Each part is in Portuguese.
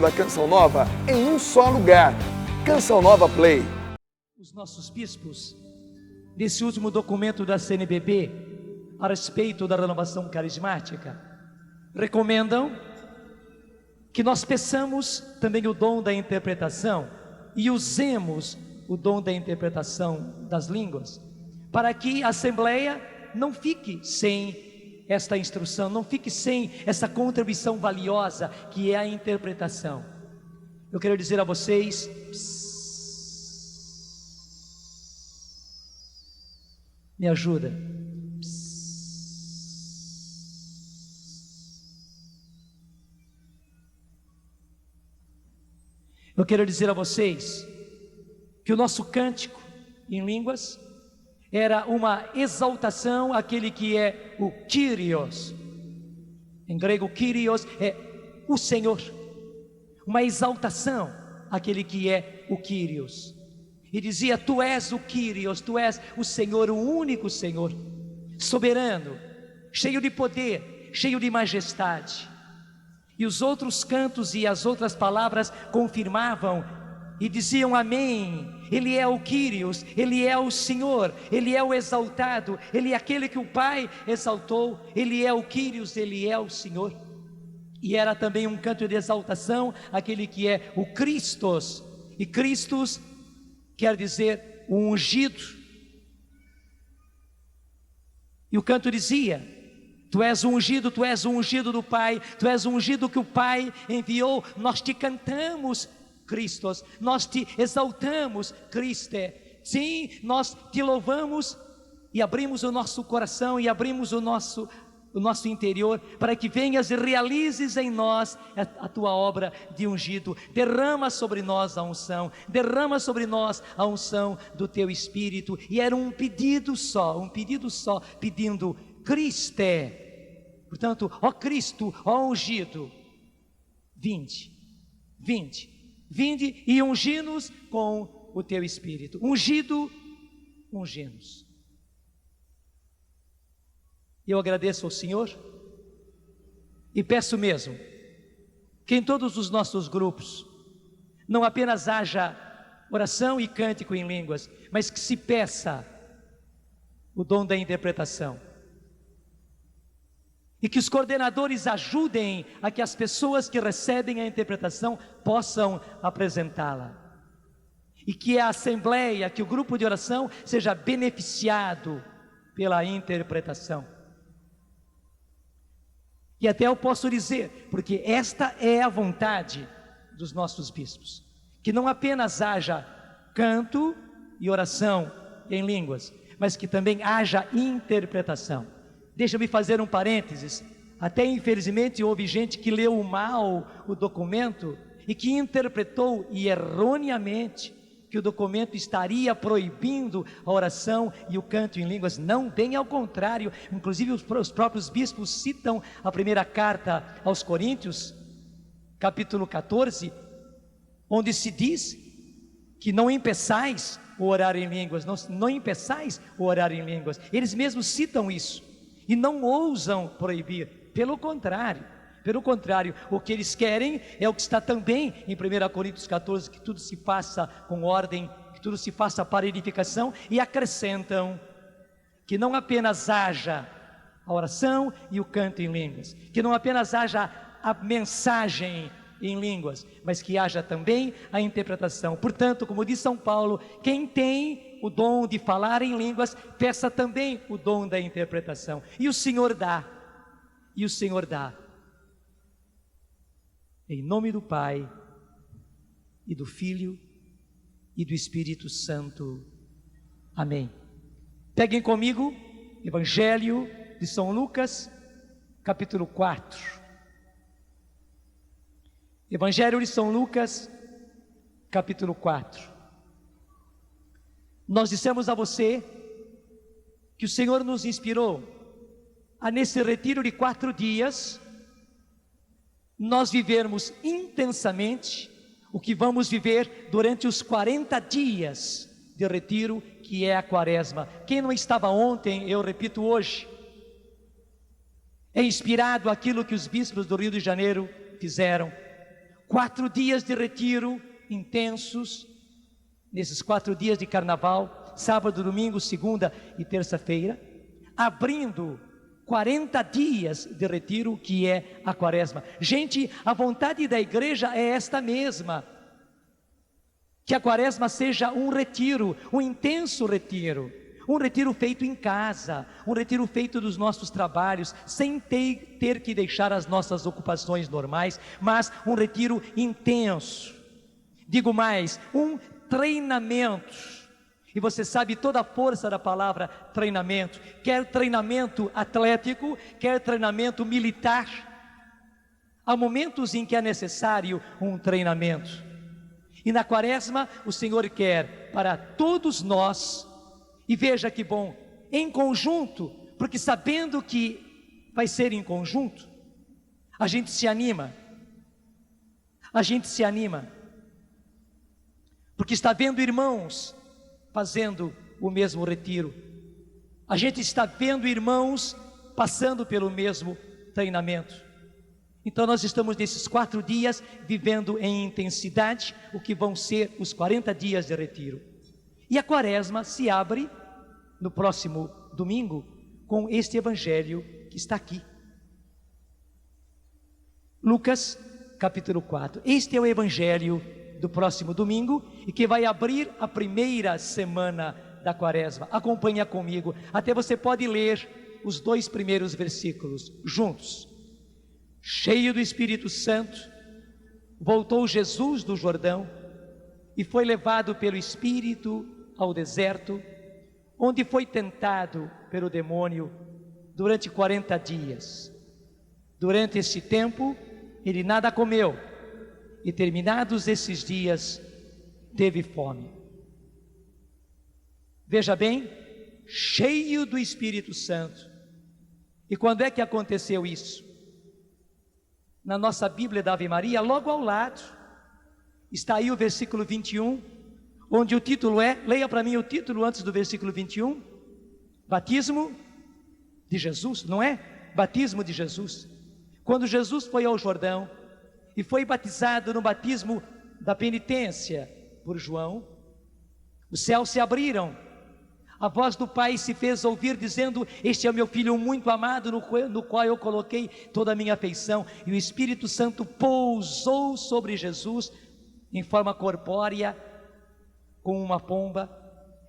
da Canção Nova em um só lugar. Canção Nova Play. Os nossos bispos, nesse último documento da CNBB, a respeito da renovação carismática, recomendam que nós peçamos também o dom da interpretação e usemos o dom da interpretação das línguas, para que a Assembleia não fique sem esta instrução, não fique sem essa contribuição valiosa que é a interpretação. Eu quero dizer a vocês, me ajuda. Eu quero dizer a vocês que o nosso cântico em línguas era uma exaltação àquele que é o Kyrios. Em grego, Kyrios é o Senhor. Uma exaltação àquele que é o Kyrios. E dizia: Tu és o Kyrios, Tu és o Senhor, o único Senhor, soberano, cheio de poder, cheio de majestade. E os outros cantos e as outras palavras confirmavam e diziam amém. Ele é o Kyrios, Ele é o Senhor, Ele é o exaltado, Ele é aquele que o Pai exaltou, Ele é o Kyrios, Ele é o Senhor. E era também um canto de exaltação aquele que é o Christos, e Christos quer dizer o ungido. E o canto dizia: Tu és o ungido, Tu és o ungido do Pai, Tu és o ungido que o Pai enviou. Nós te cantamos, Christos, nós te exaltamos, Criste. Sim, nós te louvamos e abrimos o nosso coração e abrimos o nosso interior para que venhas e realizes em nós a tua obra de ungido. Derrama sobre nós a unção, derrama sobre nós a unção do teu Espírito. E era um pedido só, pedindo: Criste. Portanto, ó Cristo, ó ungido, vinde e ungi-nos com o teu Espírito. Ungido, ungi-nos. Eu agradeço ao Senhor e peço mesmo que em todos os nossos grupos não apenas haja oração e cântico em línguas, mas que se peça o dom da interpretação. E que os coordenadores ajudem a que as pessoas que recebem a interpretação possam apresentá-la. E que a assembleia, que o grupo de oração seja beneficiado pela interpretação. E até eu posso dizer, porque esta é a vontade dos nossos bispos, que não apenas haja canto e oração em línguas, mas que também haja interpretação. Deixa-me fazer um parênteses. Até infelizmente houve gente que leu mal o documento e que interpretou e erroneamente que o documento estaria proibindo a oração e o canto em línguas. Não, bem ao contrário. Inclusive os próprios bispos citam a primeira carta aos Coríntios, capítulo 14, onde se diz que não empeçais o orar em línguas, não empeçais o orar em línguas. Eles mesmos citam isso. E não ousam proibir, pelo contrário, o que eles querem é o que está também em 1 Coríntios 14, que tudo se faça com ordem, que tudo se faça para edificação, e acrescentam que não apenas haja a oração e o canto em línguas, que não apenas haja a mensagem em línguas, mas que haja também a interpretação. Portanto, como diz São Paulo, quem tem o dom de falar em línguas, peça também o dom da interpretação. E o Senhor dá. Em nome do Pai, e do Filho, e do Espírito Santo. Amém. Peguem comigo, Evangelho de São Lucas, capítulo 4. Evangelho de São Lucas, capítulo 4. Nós dissemos a você que o Senhor nos inspirou a, nesse retiro de 4 dias, nós vivermos intensamente o que vamos viver durante os 40 dias de retiro, que é a Quaresma. Quem não estava ontem, eu repito hoje, é inspirado aquilo que os bispos do Rio de Janeiro fizeram. 4 dias de retiro intensos, nesses 4 dias de carnaval, sábado, domingo, segunda e terça-feira, abrindo 40 dias de retiro, que é a quaresma. Gente, a vontade da igreja é esta mesma, que a quaresma seja um retiro, um intenso retiro, um retiro feito em casa, um retiro feito dos nossos trabalhos, sem ter que deixar as nossas ocupações normais, mas um retiro intenso. Digo mais, um treinamento. E você sabe toda a força da palavra treinamento, quer treinamento atlético, quer treinamento militar. Há momentos em que é necessário um treinamento. E na quaresma o Senhor quer para todos nós, e veja que bom, em conjunto, porque sabendo que vai ser em conjunto, a gente se anima, porque está vendo irmãos fazendo o mesmo retiro, a gente está vendo irmãos passando pelo mesmo treinamento. Então nós estamos nesses 4 dias vivendo em intensidade o que vão ser os 40 dias de retiro. E a quaresma se abre no próximo domingo com este evangelho que está aqui. Lucas capítulo 4. Este é o evangelho do próximo domingo e que vai abrir a primeira semana da quaresma. Acompanha comigo, até você pode ler os 2 primeiros versículos juntos. Cheio do Espírito Santo, voltou Jesus do Jordão e foi levado pelo Espírito ao deserto, onde foi tentado pelo demônio durante 40 dias. Durante esse tempo, ele nada comeu, e terminados esses dias, teve fome. Veja bem, cheio do Espírito Santo. E quando é que aconteceu isso? Na nossa Bíblia da Ave Maria, logo ao lado, está aí o versículo 21, onde o título é, leia para mim o título antes do versículo 21, batismo de Jesus, não é? Batismo de Jesus. Quando Jesus foi ao Jordão e foi batizado no batismo da penitência por João, os céus se abriram, a voz do Pai se fez ouvir dizendo: este é o meu Filho muito amado, no qual eu coloquei toda a minha afeição. E o Espírito Santo pousou sobre Jesus em forma corpórea, com uma pomba,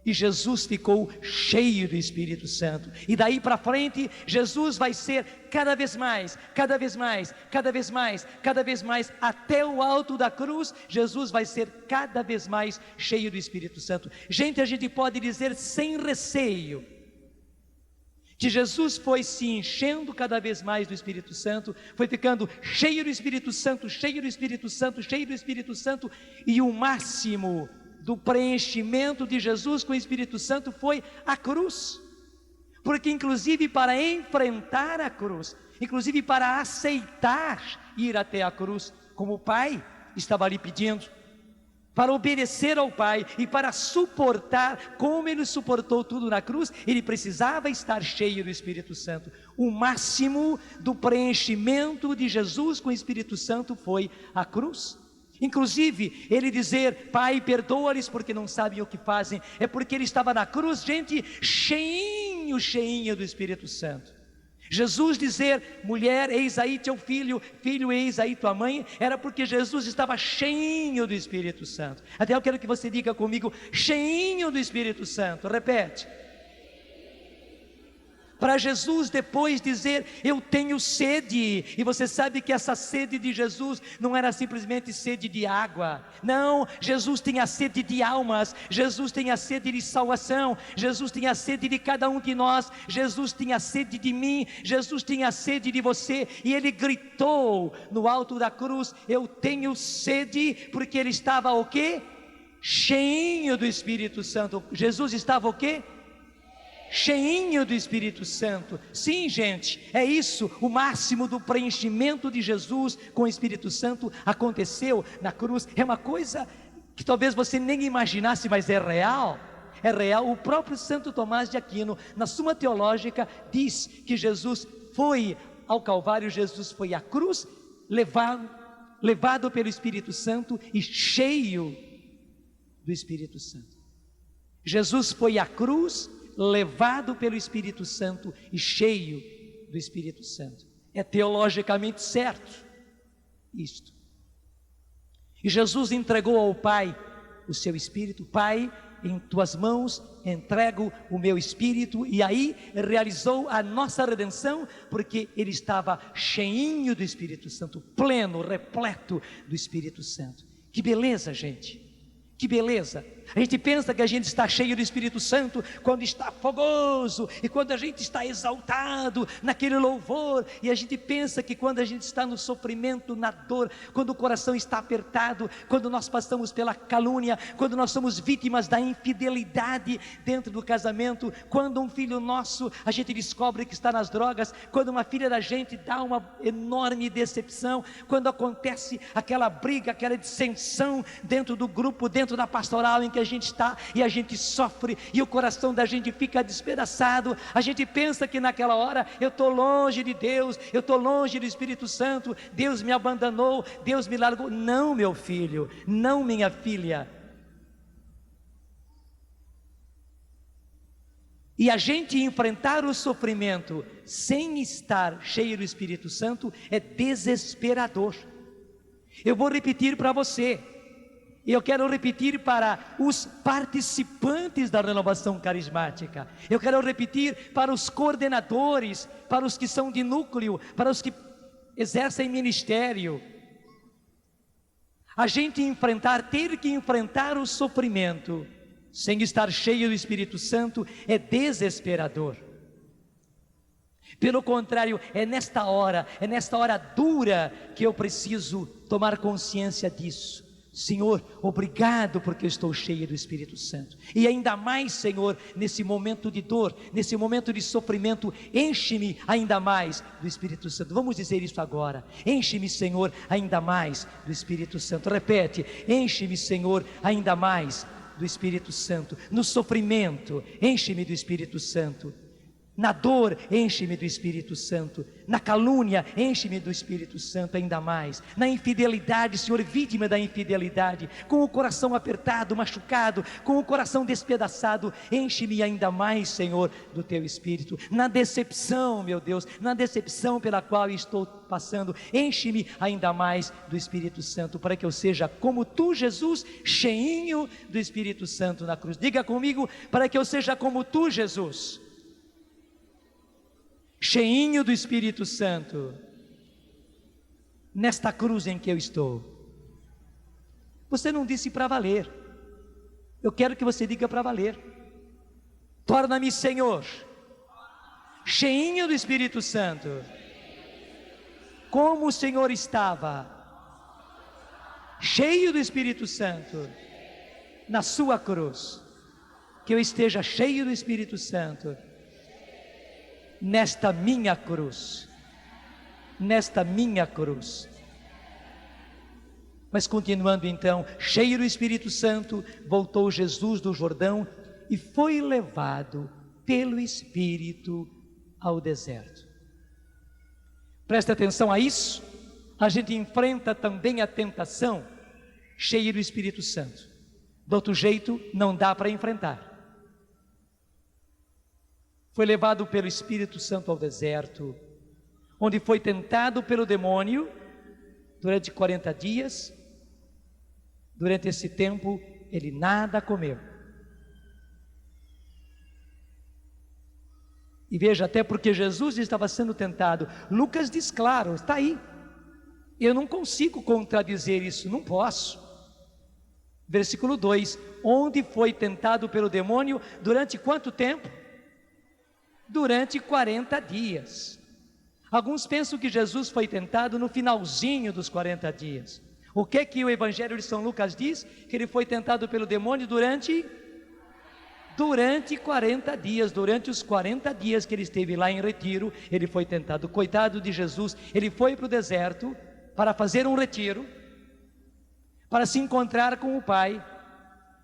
e Jesus ficou cheio do Espírito Santo. E daí para frente, Jesus vai ser cada vez mais, até o alto da cruz. Jesus vai ser cada vez mais cheio do Espírito Santo. Gente, a gente pode dizer sem receio que Jesus foi se enchendo cada vez mais do Espírito Santo, foi ficando cheio do Espírito Santo, e o máximo do preenchimento de Jesus com o Espírito Santo foi a cruz. Porque inclusive para enfrentar a cruz, inclusive para aceitar ir até a cruz, como o Pai estava ali pedindo, para obedecer ao Pai e para suportar, como Ele suportou tudo na cruz, Ele precisava estar cheio do Espírito Santo. O máximo do preenchimento de Jesus com o Espírito Santo foi a cruz. Inclusive, ele dizer: Pai, perdoa-lhes porque não sabem o que fazem, é porque ele estava na cruz, gente, cheinho do Espírito Santo. Jesus dizer: mulher, eis aí teu filho, filho, eis aí tua mãe, era porque Jesus estava cheinho do Espírito Santo. Até eu quero que você diga comigo: cheinho do Espírito Santo. Repete. Para Jesus depois dizer: eu tenho sede, e você sabe que essa sede de Jesus não era simplesmente sede de água, não, Jesus tinha sede de almas, Jesus tinha sede de salvação, Jesus tinha sede de cada um de nós, Jesus tinha sede de mim, Jesus tinha sede de você, e Ele gritou no alto da cruz: eu tenho sede, porque Ele estava o quê? Cheinho do Espírito Santo. Jesus estava o quê? Cheinho do Espírito Santo. Sim, gente, é isso, o máximo do preenchimento de Jesus com o Espírito Santo aconteceu na cruz. É uma coisa que talvez você nem imaginasse, mas é real. É real. O próprio Santo Tomás de Aquino, na Suma Teológica, diz que Jesus foi ao Calvário, Jesus foi à cruz levar levado pelo Espírito Santo e cheio do Espírito Santo. Jesus foi à cruz, levado pelo Espírito Santo e cheio do Espírito Santo. É teologicamente certo isto. E Jesus entregou ao Pai o seu Espírito. Pai, em tuas mãos entrego o meu Espírito, e aí realizou a nossa redenção, porque ele estava cheinho do Espírito Santo, pleno, repleto do Espírito Santo. Que beleza, gente! Que beleza! A gente pensa que a gente está cheio do Espírito Santo quando está fogoso, e quando a gente está exaltado naquele louvor, e a gente pensa que quando a gente está no sofrimento, na dor, quando o coração está apertado, quando nós passamos pela calúnia, quando nós somos vítimas da infidelidade dentro do casamento, quando um filho nosso, a gente descobre que está nas drogas, quando uma filha da gente dá uma enorme decepção, quando acontece aquela briga, aquela dissensão dentro do grupo, dentro da pastoral em que a gente está, e a gente sofre, e o coração da gente fica despedaçado. A gente pensa que naquela hora, eu estou longe de Deus, eu estou longe do Espírito Santo, Deus me abandonou, Deus me largou. Não, meu filho, não, minha filha. E a gente enfrentar o sofrimento sem estar cheio do Espírito Santo é desesperador. Eu vou repetir para você, e eu quero repetir para os participantes da renovação carismática, eu quero repetir para os coordenadores, para os que são de núcleo, para os que exercem ministério. A gente ter que enfrentar o sofrimento sem estar cheio do Espírito Santo é desesperador. Pelo contrário, é nesta hora dura que eu preciso tomar consciência disso. Senhor, obrigado porque eu estou cheio do Espírito Santo. E ainda mais, Senhor, nesse momento de dor, nesse momento de sofrimento, enche-me ainda mais do Espírito Santo. Vamos dizer isso agora. Enche-me, Senhor, ainda mais do Espírito Santo. Repete: enche-me, Senhor, ainda mais do Espírito Santo. No sofrimento, enche-me do Espírito Santo. Na dor, enche-me do Espírito Santo. Na calúnia, enche-me do Espírito Santo ainda mais. Na infidelidade, Senhor, vítima da infidelidade, com o coração apertado, machucado, com o coração despedaçado, enche-me ainda mais, Senhor, do Teu Espírito. Na decepção, meu Deus, na decepção pela qual estou passando, enche-me ainda mais do Espírito Santo, para que eu seja como Tu, Jesus, cheinho do Espírito Santo na cruz. Diga comigo: para que eu seja como Tu, Jesus, cheinho do Espírito Santo, nesta cruz em que eu estou. Você não disse para valer. Eu quero que você diga para valer. Torna-me, Senhor, cheinho do Espírito Santo, como o Senhor estava, cheio do Espírito Santo, na sua cruz. Que eu esteja cheio do Espírito Santo nesta minha cruz, nesta minha cruz. Mas continuando então, cheio do Espírito Santo, voltou Jesus do Jordão e foi levado pelo Espírito ao deserto. Presta atenção a isso. A gente enfrenta também a tentação cheio do Espírito Santo. Do outro jeito, não dá para enfrentar. Foi levado pelo Espírito Santo ao deserto, onde foi tentado pelo demônio durante 40 dias. Durante esse tempo, ele nada comeu. E veja, até porque Jesus estava sendo tentado. Lucas diz claro, está aí. Eu não consigo contradizer isso, não posso. Versículo 2: onde foi tentado pelo demônio durante quanto tempo? Durante 40 dias. Alguns pensam que Jesus foi tentado no finalzinho dos 40 dias. O que o Evangelho de São Lucas diz? Que ele foi tentado pelo demônio durante 40 dias. Durante os 40 dias que ele esteve lá em retiro, ele foi tentado. Coitado de Jesus, ele foi para o deserto para fazer um retiro, para se encontrar com o Pai.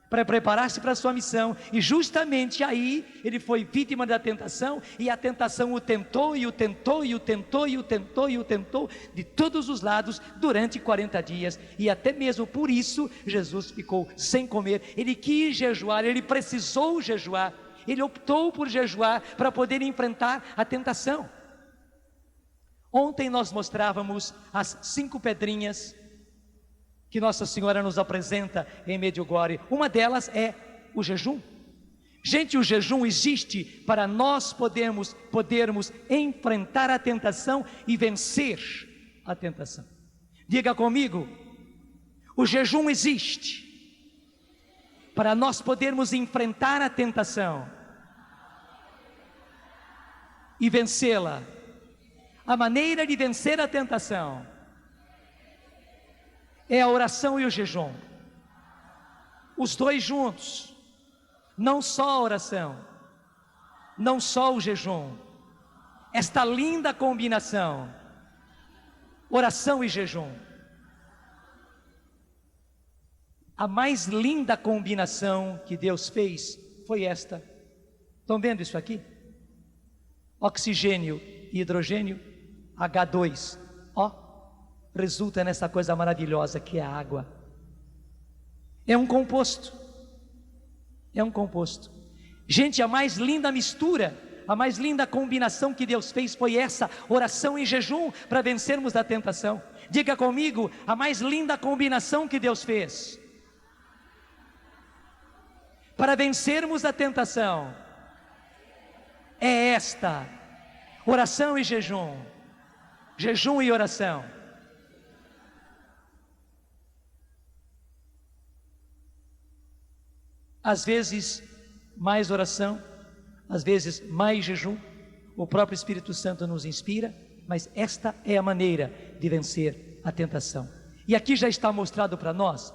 para preparar-se para a sua missão, e justamente aí ele foi vítima da tentação, e a tentação o tentou, e o tentou, e o tentou, e o tentou, e o tentou, de todos os lados, durante 40 dias, e até mesmo por isso, Jesus ficou sem comer. Ele quis jejuar, ele precisou jejuar, ele optou por jejuar, para poder enfrentar a tentação. Ontem nós mostrávamos as 5 pedrinhas, que Nossa Senhora nos apresenta em Medjugorje. Uma delas é o jejum. Gente, o jejum existe para nós podermos enfrentar a tentação e vencer a tentação. Diga comigo, o jejum existe para nós podermos enfrentar a tentação e vencê-la. A maneira de vencer a tentação é a oração e o jejum, os dois juntos, não só a oração, não só o jejum, esta linda combinação, oração e jejum. A mais linda combinação que Deus fez foi esta. Estão vendo isso aqui? Oxigênio e hidrogênio, H2, ó. Resulta nessa coisa maravilhosa que é a água. É um composto. É um composto. Gente, a mais linda mistura, a mais linda combinação que Deus fez foi essa, oração e jejum, para vencermos a tentação. Diga comigo, a mais linda combinação que Deus fez para vencermos a tentação é esta: oração e jejum, jejum e oração. Às vezes mais oração, às vezes mais jejum, o próprio Espírito Santo nos inspira, mas esta é a maneira de vencer a tentação. E aqui já está mostrado para nós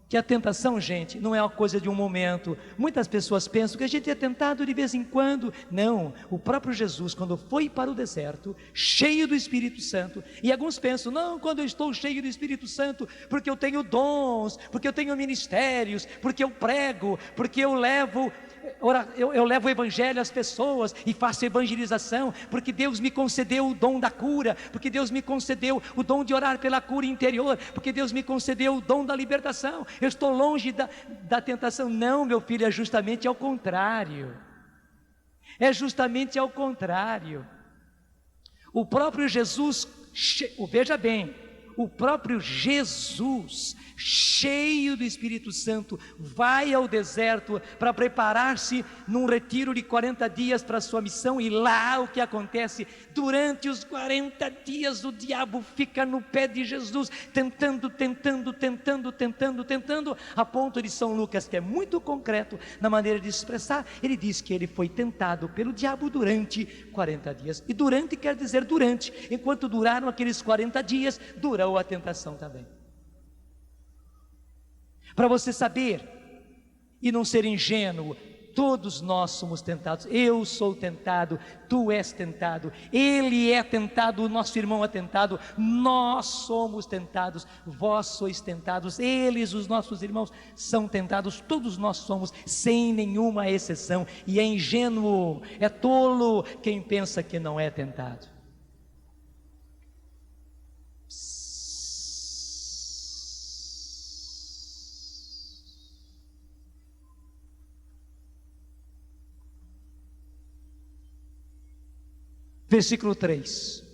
que a tentação, gente, não é uma coisa de um momento. Muitas pessoas pensam que a gente é tentado de vez em quando. Não, o próprio Jesus, quando foi para o deserto, cheio do Espírito Santo, e alguns pensam, não, quando eu estou cheio do Espírito Santo, porque eu tenho dons, porque eu tenho ministérios, porque eu prego, porque eu levo o evangelho às pessoas e faço evangelização, porque Deus me concedeu o dom da cura, porque Deus me concedeu o dom de orar pela cura interior, porque Deus me concedeu o dom da libertação, eu estou longe da tentação. Não, meu filho, é justamente ao contrário. É justamente ao contrário. O próprio Jesus, veja bem, o próprio Jesus, cheio do Espírito Santo, vai ao deserto para preparar-se num retiro de 40 dias para a sua missão. E lá o que acontece? Durante os 40 dias o diabo fica no pé de Jesus, tentando, a ponto de São Lucas, que é muito concreto na maneira de expressar, ele diz que ele foi tentado pelo diabo durante 40 dias. E durante quer dizer durante, enquanto duraram aqueles 40 dias, durou a tentação também. Para você saber e não ser ingênuo, todos nós somos tentados. Eu sou tentado, tu és tentado, ele é tentado, o nosso irmão é tentado, nós somos tentados, vós sois tentados, eles, os nossos irmãos, são tentados, todos nós somos, sem nenhuma exceção. E é ingênuo, é tolo quem pensa que não é tentado. Versículo 3.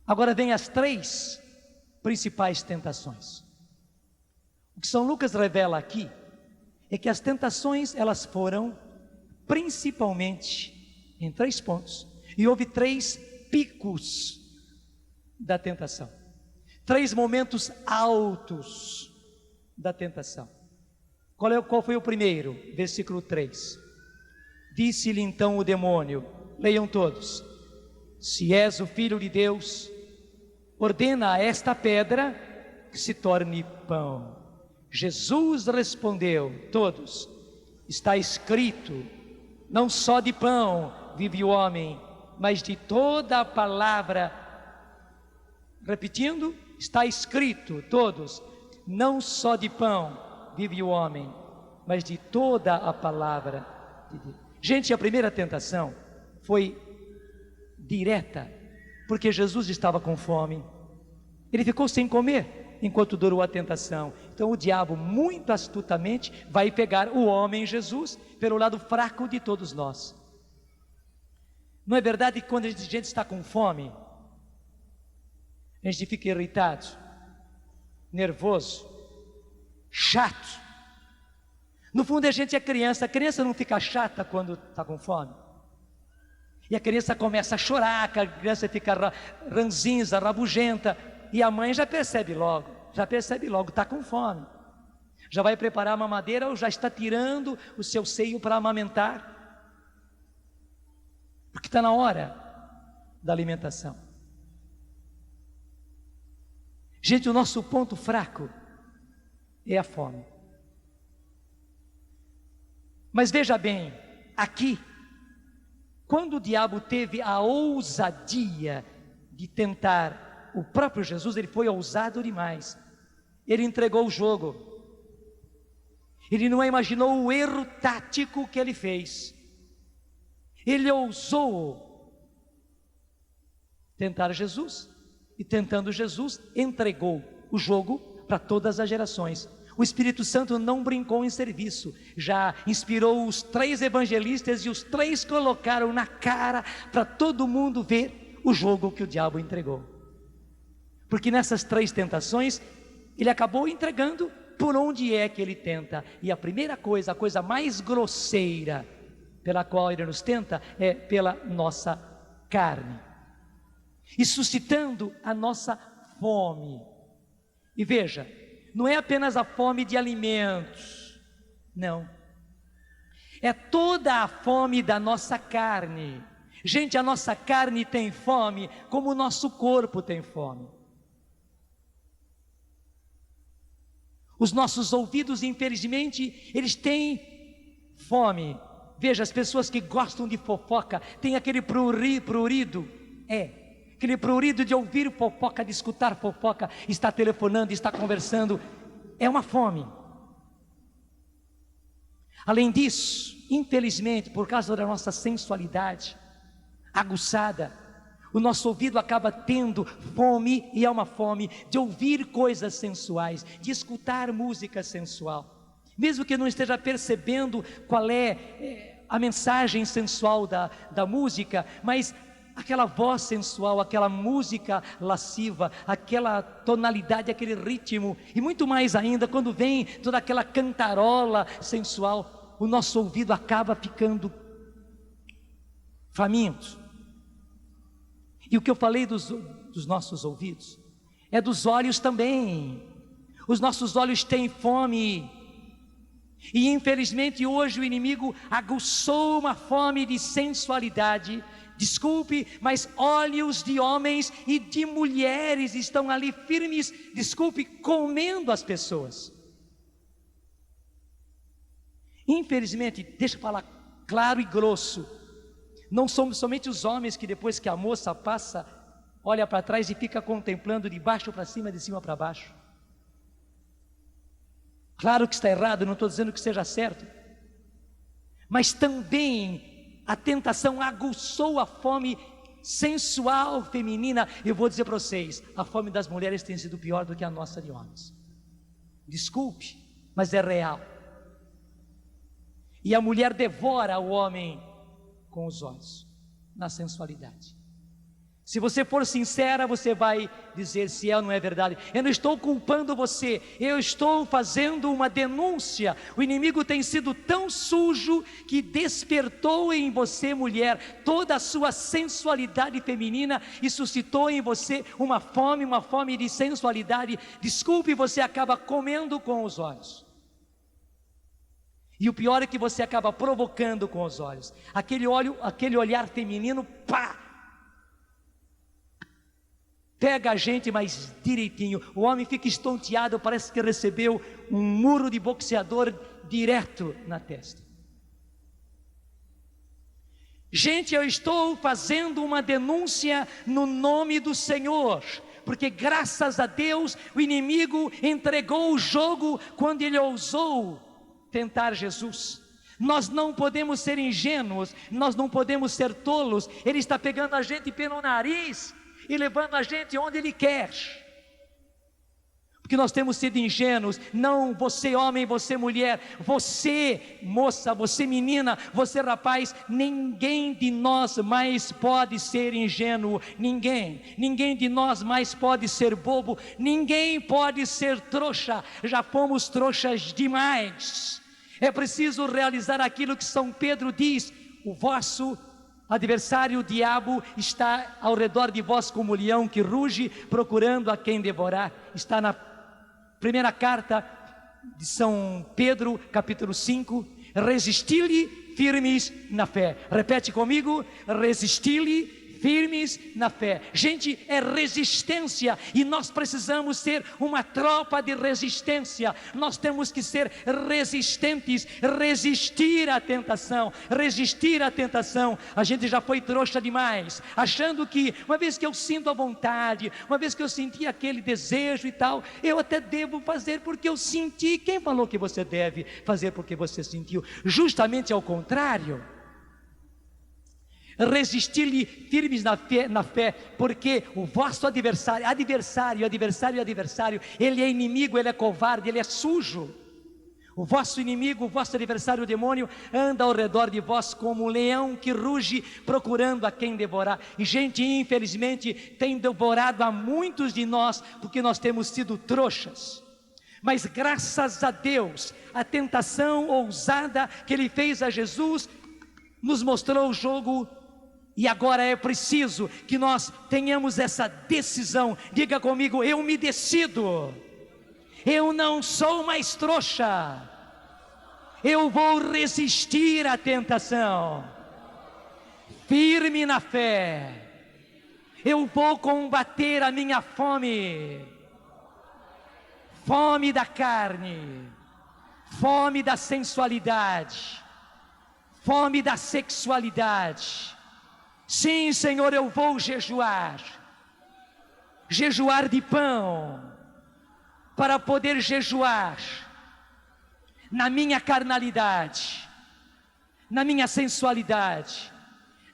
Agora vem as 3 principais tentações. O que São Lucas revela aqui é que as tentações, elas foram principalmente em 3 pontos. E houve 3 picos da tentação. 3 momentos altos da tentação. Qual foi o primeiro? Versículo 3. Disse-lhe então o demônio, leiam todos: se és o Filho de Deus, ordena a esta pedra que se torne pão. Jesus respondeu, todos: está escrito, não só de pão vive o homem, mas de toda a palavra. Repetindo, está escrito, todos: não só de pão vive o homem, mas de toda a palavra de Deus. Gente, a primeira tentação foi direta, porque Jesus estava com fome. Ele ficou sem comer enquanto durou a tentação. Então o diabo, muito astutamente, vai pegar o homem Jesus pelo lado fraco de todos nós. Não é verdade que quando a gente está com fome, a gente fica irritado, nervoso, chato? No fundo a gente é criança. A criança não fica chata quando está com fome. E a criança começa a chorar, a criança fica ranzinza, rabugenta, e a mãe já percebe logo, está com fome. Já vai preparar a mamadeira ou já está tirando o seu seio para amamentar. Porque está na hora da alimentação. Gente, o nosso ponto fraco é a fome. Mas veja bem, aqui, quando o diabo teve a ousadia de tentar o próprio Jesus, ele foi ousado demais. Ele entregou o jogo. Ele não imaginou o erro tático que ele fez. Ele ousou tentar Jesus, e tentando Jesus, entregou o jogo para todas as gerações. O Espírito Santo não brincou em serviço, já inspirou os 3 evangelistas e os 3 colocaram na cara para todo mundo ver o jogo que o diabo entregou. Porque nessas 3 tentações, ele acabou entregando por onde é que ele tenta. E a primeira coisa, a coisa mais grosseira pela qual ele nos tenta, é pela nossa carne, e suscitando a nossa fome. E veja, não é apenas a fome de alimentos, não, é toda a fome da nossa carne. Gente, a nossa carne tem fome como o nosso corpo tem fome. Os nossos ouvidos, infelizmente, eles têm fome. Veja, as pessoas que gostam de fofoca, tem aquele prurido, aquele prurido de ouvir fofoca, de escutar fofoca, está telefonando, está conversando, é uma fome. Além disso, infelizmente, por causa da nossa sensualidade aguçada, o nosso ouvido acaba tendo fome, e é uma fome de ouvir coisas sensuais, de escutar música sensual. Mesmo que não esteja percebendo qual é a mensagem sensual da música, mas aquela voz sensual, aquela música lasciva, aquela tonalidade, aquele ritmo, e muito mais ainda, quando vem toda aquela cantarola sensual, o nosso ouvido acaba ficando faminto. E o que eu falei dos nossos ouvidos, é dos olhos também. Os nossos olhos têm fome. E infelizmente hoje o inimigo aguçou uma fome de sensualidade. Desculpe, mas olhos de homens e de mulheres estão ali firmes, desculpe, comendo as pessoas. Infelizmente, deixa eu falar claro e grosso, não somos somente os homens que depois que a moça passa, olha para trás e fica contemplando de baixo para cima, de cima para baixo. Claro que está errado, não estou dizendo que seja certo, mas também a tentação aguçou a fome sensual feminina. Eu vou dizer para vocês, a fome das mulheres tem sido pior do que a nossa de homens. Desculpe, mas é real. E a mulher devora o homem com os olhos, na sensualidade. Se você for sincera, você vai dizer se é ou não é verdade. Eu não estou culpando você, eu estou fazendo uma denúncia. O inimigo tem sido tão sujo que despertou em você, mulher, toda a sua sensualidade feminina e suscitou em você uma fome de sensualidade. Desculpe, você acaba comendo com os olhos. E o pior é que você acaba provocando com os olhos. Aquele olhar feminino, pega a gente mais direitinho. O homem fica estonteado, parece que recebeu um muro de boxeador direto na testa. Gente, eu estou fazendo uma denúncia no nome do Senhor, porque graças a Deus o inimigo entregou o jogo quando ele ousou tentar Jesus. Nós não podemos ser ingênuos, nós não podemos ser tolos. Ele está pegando a gente pelo nariz e levando a gente onde Ele quer, porque nós temos sido ingênuos. Não você homem, você mulher, você moça, você menina, você rapaz, ninguém de nós mais pode ser ingênuo, ninguém de nós mais pode ser bobo, ninguém pode ser trouxa, já fomos trouxas demais. É preciso realizar aquilo que São Pedro diz: o vosso adversário, o diabo, está ao redor de vós como um leão que ruge, procurando a quem devorar. Está na primeira carta de São Pedro, capítulo 5, resisti-lhe firmes na fé. Repete comigo: resisti-lhe firmes na fé. Gente, é resistência, e nós precisamos ser uma tropa de resistência. Nós temos que ser resistentes, resistir à tentação, resistir à tentação. A gente já foi trouxa demais, achando que uma vez que eu sinto a vontade, uma vez que eu senti aquele desejo e tal, eu até devo fazer porque eu senti. Quem falou que você deve fazer porque você sentiu? Justamente ao contrário. Resistir-lhe firmes na fé, porque o vosso adversário, ele é inimigo, ele é covarde, ele é sujo. O vosso inimigo, o vosso adversário, o demônio, anda ao redor de vós como um leão que ruge, procurando a quem devorar. E gente, infelizmente, tem devorado a muitos de nós, porque nós temos sido trouxas. Mas graças a Deus, a tentação ousada que Ele fez a Jesus, nos mostrou o jogo. E agora é preciso que nós tenhamos essa decisão. Diga comigo: eu me decido. Eu não sou mais trouxa. Eu vou resistir à tentação, firme na fé. Eu vou combater a minha fome, fome da carne, fome da sensualidade, fome da sexualidade. Sim, Senhor, eu vou jejuar de pão, para poder jejuar na minha carnalidade, na minha sensualidade,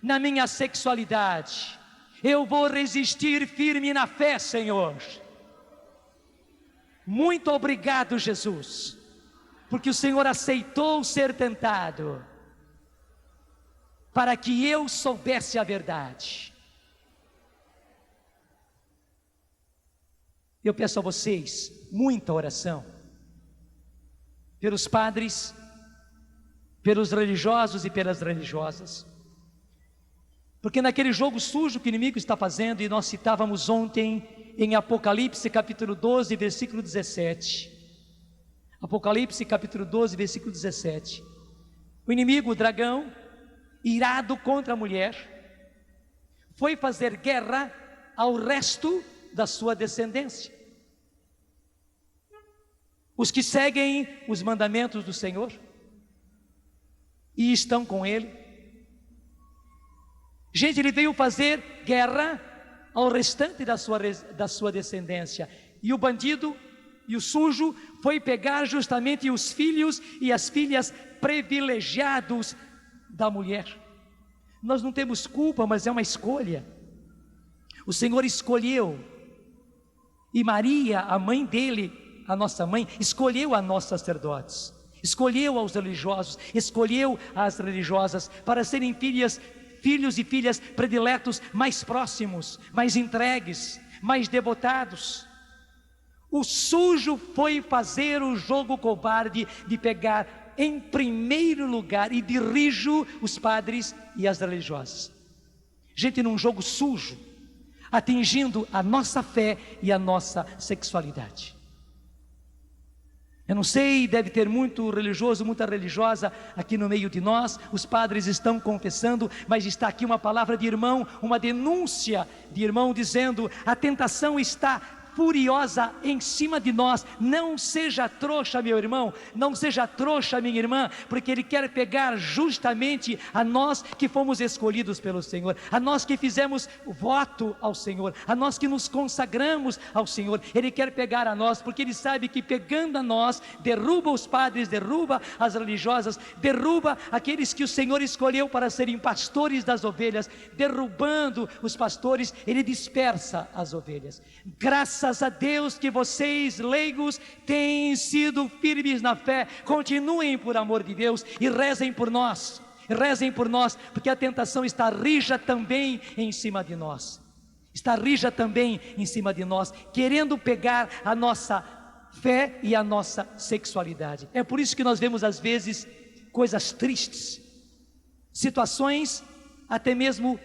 na minha sexualidade. Eu vou resistir firme na fé, Senhor. Muito obrigado, Jesus, porque o Senhor aceitou ser tentado, para que eu soubesse a verdade. Eu peço a vocês muita oração, pelos padres, pelos religiosos e pelas religiosas, porque naquele jogo sujo que o inimigo está fazendo, e nós citávamos ontem em Apocalipse capítulo 12, versículo 17, Apocalipse capítulo 12, versículo 17, o inimigo, o dragão, irado contra a mulher, foi fazer guerra ao resto da sua descendência, os que seguem os mandamentos do Senhor e estão com Ele. Gente, ele veio fazer guerra ao restante da sua descendência, e o bandido e o sujo foi pegar justamente os filhos e as filhas privilegiados da mulher. Nós não temos culpa, mas é uma escolha. O Senhor escolheu, e Maria, a mãe dele, a nossa mãe, escolheu a nós sacerdotes, escolheu aos religiosos, escolheu as religiosas para serem filhos e filhas prediletos, mais próximos, mais entregues, mais devotados. O sujo foi fazer o jogo covarde de pegar em primeiro lugar e dirijo os padres e as religiosas. Gente, num jogo sujo, atingindo a nossa fé e a nossa sexualidade. Eu não sei, deve ter muito religioso, muita religiosa aqui no meio de nós. Os padres estão confessando, mas está aqui uma palavra de irmão, uma denúncia de irmão dizendo: a tentação está furiosa em cima de nós. Não seja trouxa, meu irmão, não seja trouxa, minha irmã, porque Ele quer pegar justamente a nós que fomos escolhidos pelo Senhor, a nós que fizemos voto ao Senhor, a nós que nos consagramos ao Senhor. Ele quer pegar a nós, porque Ele sabe que pegando a nós, derruba os padres, derruba as religiosas, derruba aqueles que o Senhor escolheu para serem pastores das ovelhas. Derrubando os pastores, Ele dispersa as ovelhas. Graças a Deus que vocês, leigos, têm sido firmes na fé. Continuem por amor de Deus e rezem por nós. Rezem por nós, porque a tentação está rija também em cima de nós. Está rija também em cima de nós, querendo pegar a nossa fé e a nossa sexualidade. É por isso que nós vemos às vezes coisas tristes, situações até mesmo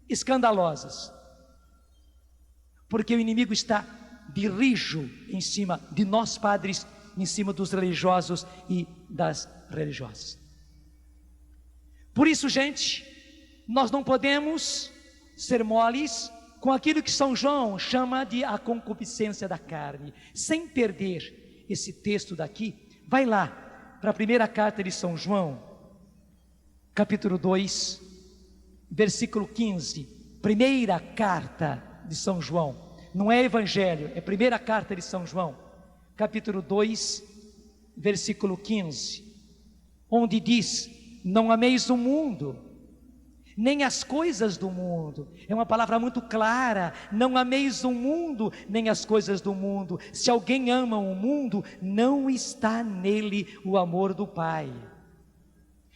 escandalosas, porque o inimigo está de rijo em cima de nós padres, em cima dos religiosos e das religiosas. Por isso, gente, nós não podemos ser moles com aquilo que São João chama de a concupiscência da carne. Sem perder esse texto daqui, vai lá para a primeira carta de São João, capítulo 2, versículo 15. Primeira carta de São João, não é evangelho, é primeira carta de São João, capítulo 2, versículo 15, onde diz: não ameis o mundo, nem as coisas do mundo. É uma palavra muito clara: não ameis o mundo, nem as coisas do mundo. Se alguém ama o mundo, não está nele o amor do Pai.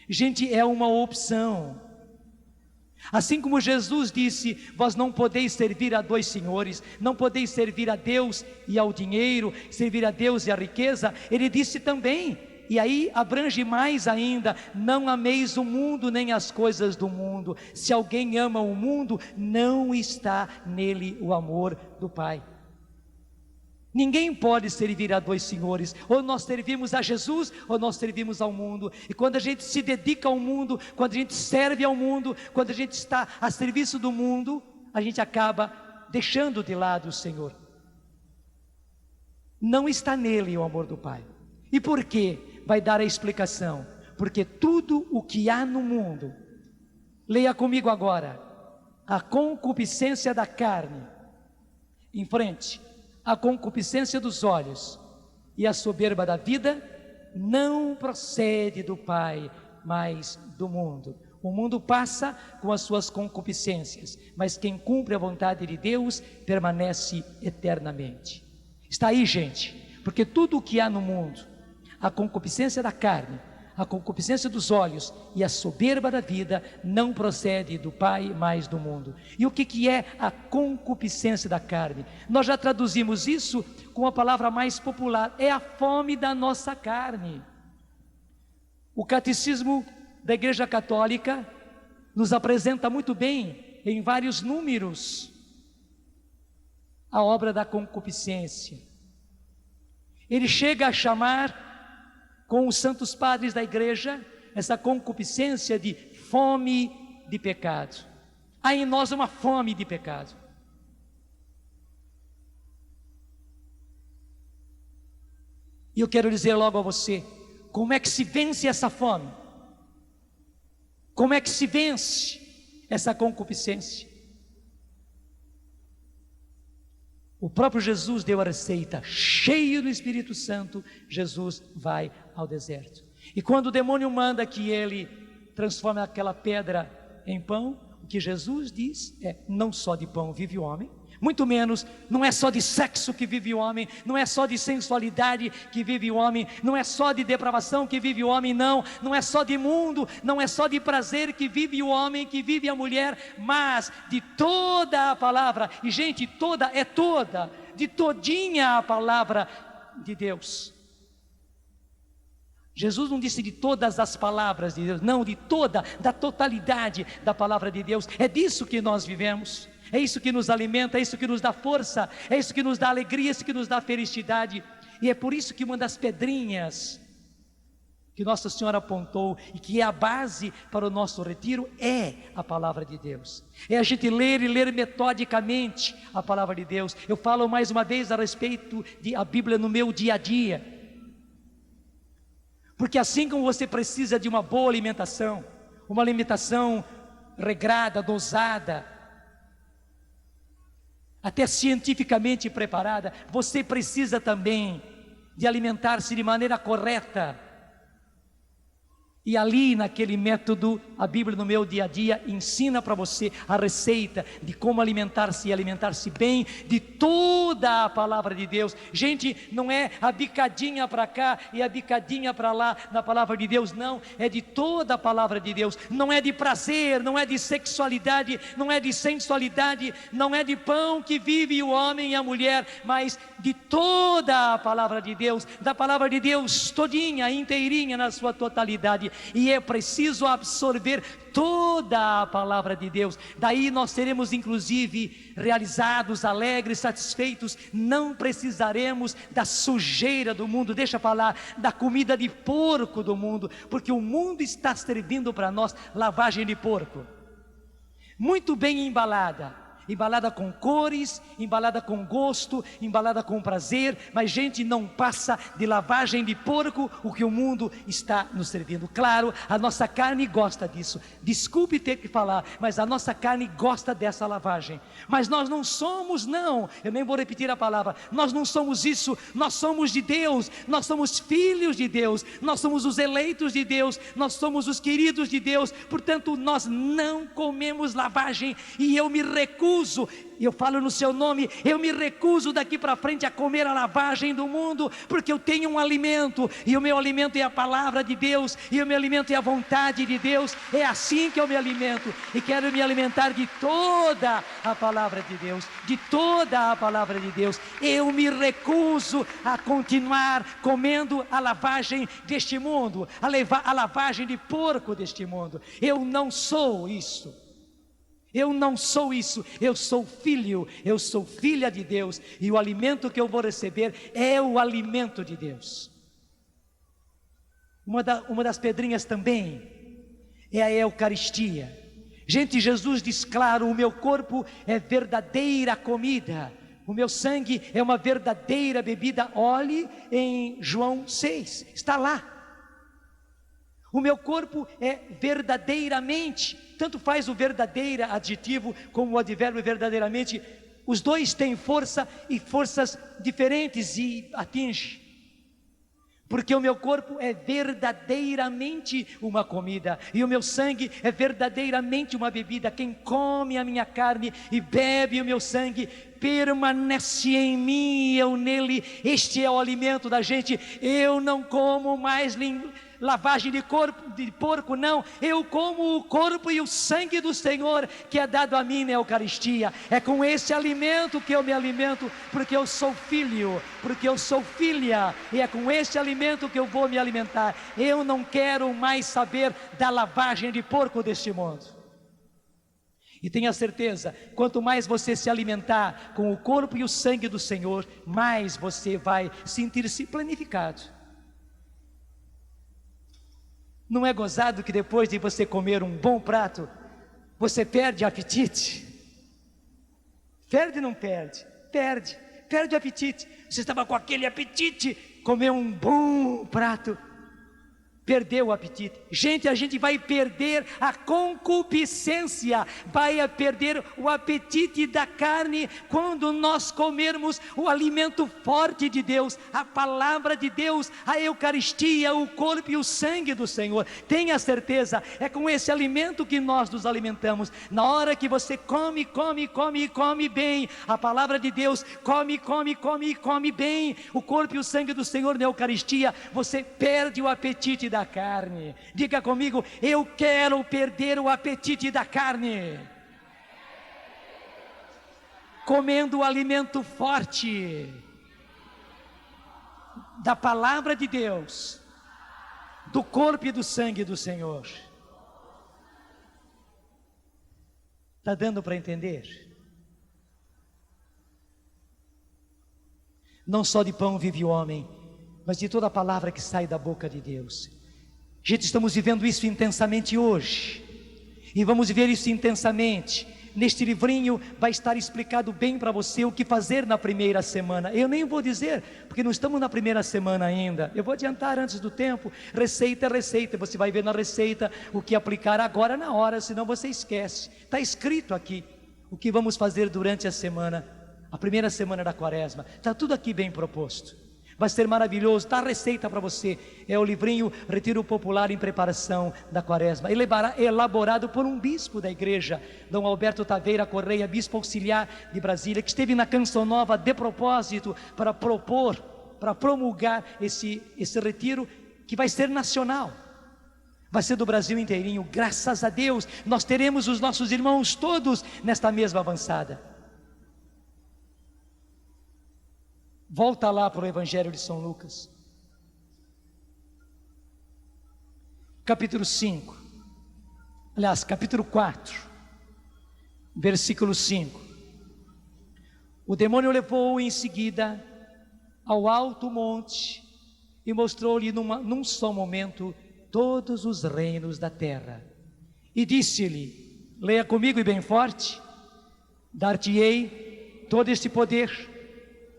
Gente, é uma opção. Assim como Jesus disse: vós não podeis servir a dois senhores, não podeis servir a Deus e ao dinheiro, servir a Deus e à riqueza. Ele disse também, e aí abrange mais ainda: não ameis o mundo nem as coisas do mundo. Se alguém ama o mundo, não está nele o amor do Pai. Ninguém pode servir a dois senhores. Ou nós servimos a Jesus, ou nós servimos ao mundo. E quando a gente se dedica ao mundo, quando a gente serve ao mundo, quando a gente está a serviço do mundo, a gente acaba deixando de lado o Senhor. Não está nele o amor do Pai. E por quê? Vai dar a explicação. Porque tudo o que há no mundo, leia comigo agora: a concupiscência da carne, em frente, a concupiscência dos olhos e a soberba da vida, não procede do Pai, mas do mundo. O mundo passa com as suas concupiscências, mas quem cumpre a vontade de Deus permanece eternamente. Está aí, gente, porque tudo o que há no mundo, a concupiscência da carne, a concupiscência dos olhos e a soberba da vida, não procede do Pai, mas do mundo. E o que é a concupiscência da carne? Nós já traduzimos isso com a palavra mais popular: é a fome da nossa carne. O Catecismo da Igreja Católica nos apresenta muito bem, em vários números, a obra da concupiscência. Ele chega a chamar, com os santos padres da igreja, essa concupiscência de fome de pecado. Há em nós uma fome de pecado. E eu quero dizer logo a você: como é que se vence essa fome? Como é que se vence essa concupiscência? O próprio Jesus deu a receita. Cheio do Espírito Santo, Jesus vai ao deserto. E quando o demônio manda que ele transforme aquela pedra em pão, o que Jesus diz é: não só de pão vive o homem, muito menos, não é só de sexo que vive o homem, não é só de sensualidade que vive o homem, não é só de depravação que vive o homem, não é só de mundo, não é só de prazer que vive o homem, que vive a mulher, mas de toda a palavra. E gente, toda é toda, de todinha a palavra de Deus. Jesus não disse de todas as palavras de Deus, não, de toda, da totalidade da palavra de Deus. É disso que nós vivemos, é isso que nos alimenta, é isso que nos dá força, é isso que nos dá alegria, é isso que nos dá felicidade. E é por isso que uma das pedrinhas que Nossa Senhora apontou e que é a base para o nosso retiro é a palavra de Deus. É a gente ler e ler metodicamente a palavra de Deus. Eu falo mais uma vez a respeito da Bíblia no meu dia a dia. Porque assim como você precisa de uma boa alimentação, uma alimentação regrada, dosada, até cientificamente preparada, você precisa também de alimentar-se de maneira correta. E ali naquele método, a Bíblia no meu dia a dia ensina para você a receita de como alimentar-se e alimentar-se bem de toda a palavra de Deus. Gente, não é a bicadinha para cá e a bicadinha para lá na palavra de Deus, não, é de toda a palavra de Deus. Não é de prazer, não é de sexualidade, não é de sensualidade, não é de pão que vive o homem e a mulher, mas de toda a palavra de Deus, da palavra de Deus todinha, inteirinha na sua totalidade. E é preciso absorver toda a palavra de Deus. Daí nós seremos inclusive realizados, alegres, satisfeitos. Não precisaremos da sujeira do mundo, deixa falar, da comida de porco do mundo, porque o mundo está servindo para nós lavagem de porco, muito bem embalada com cores, embalada com gosto, embalada com prazer, mas gente, não passa de lavagem de porco o que o mundo está nos servindo. Claro, a nossa carne gosta disso, desculpe ter que falar, mas a nossa carne gosta dessa lavagem, mas nós não somos, não, eu nem vou repetir a palavra, nós não somos isso, nós somos de Deus, nós somos filhos de Deus, nós somos os eleitos de Deus, nós somos os queridos de Deus, portanto nós não comemos lavagem, e eu me recuso, eu falo no seu nome, eu me recuso daqui para frente a comer a lavagem do mundo, porque eu tenho um alimento, e o meu alimento é a palavra de Deus, e o meu alimento é a vontade de Deus. É assim que eu me alimento, e quero me alimentar de toda a palavra de Deus, de toda a palavra de Deus. Eu me recuso a continuar comendo a lavagem deste mundo, a lavagem de porco deste mundo. Eu não sou isso. Eu não sou isso, eu sou filho, eu sou filha de Deus, e o alimento que eu vou receber é o alimento de Deus. Uma das pedrinhas também é a Eucaristia. Gente, Jesus diz claro: o meu corpo é verdadeira comida, o meu sangue é uma verdadeira bebida. Olhe em João 6, está lá. O meu corpo é verdadeiramente, tanto faz o verdadeira adjetivo como o advérbio verdadeiramente, os dois têm força e forças diferentes e atinge. Porque o meu corpo é verdadeiramente uma comida, e o meu sangue é verdadeiramente uma bebida. Quem come a minha carne e bebe o meu sangue, permanece em mim e eu nele. Este é o alimento da gente. Eu não como mais lavagem de porco, não. Eu como o corpo e o sangue do Senhor, que é dado a mim na Eucaristia. É com esse alimento que eu me alimento, porque eu sou filho, porque eu sou filha, e é com esse alimento que eu vou me alimentar. Eu não quero mais saber da lavagem de porco deste mundo. E tenha certeza, quanto mais você se alimentar com o corpo e o sangue do Senhor, mais você vai sentir-se planificado. Não é gozado que depois de você comer um bom prato, você perde o apetite? Perde ou não perde? Perde o apetite. Você estava com aquele apetite, comeu um bom prato, perdeu o apetite. Gente, a gente vai perder a concupiscência, vai perder o apetite da carne quando nós comermos o alimento forte de Deus, a palavra de Deus, a Eucaristia, o corpo e o sangue do Senhor. Tenha certeza, é com esse alimento que nós nos alimentamos. Na hora que você come bem a palavra de Deus, come bem o corpo e o sangue do Senhor na Eucaristia, você perde o apetite da carne. Diga comigo: eu quero perder o apetite da carne, comendo o alimento forte da palavra de Deus, do corpo e do sangue do Senhor. Está dando para entender? Não só de pão vive o homem, mas de toda a palavra que sai da boca de Deus. Gente, estamos vivendo isso intensamente hoje, e vamos viver isso intensamente. Neste livrinho vai estar explicado bem para você o que fazer na primeira semana. Eu nem vou dizer, porque não estamos na primeira semana ainda. Eu vou adiantar antes do tempo. Receita é receita, você vai ver na receita o que aplicar agora na hora, senão você esquece. Está escrito aqui o que vamos fazer durante a semana, a primeira semana da quaresma. Está tudo aqui bem proposto. Vai ser maravilhoso, está a receita para você. É o livrinho Retiro Popular em Preparação da Quaresma, elaborado por um bispo da igreja, Dom Alberto Taveira Correia, bispo auxiliar de Brasília, que esteve na Canção Nova de propósito para propor, para promulgar esse retiro, que vai ser nacional, vai ser do Brasil inteirinho. Graças a Deus, nós teremos os nossos irmãos todos nesta mesma avançada. Volta lá para o Evangelho de São Lucas, capítulo 5, aliás, capítulo 4, versículo 5. O demônio levou-o em seguida ao alto monte e mostrou-lhe num só momento todos os reinos da terra. E disse-lhe, leia comigo e bem forte: dar-te-ei todo este poder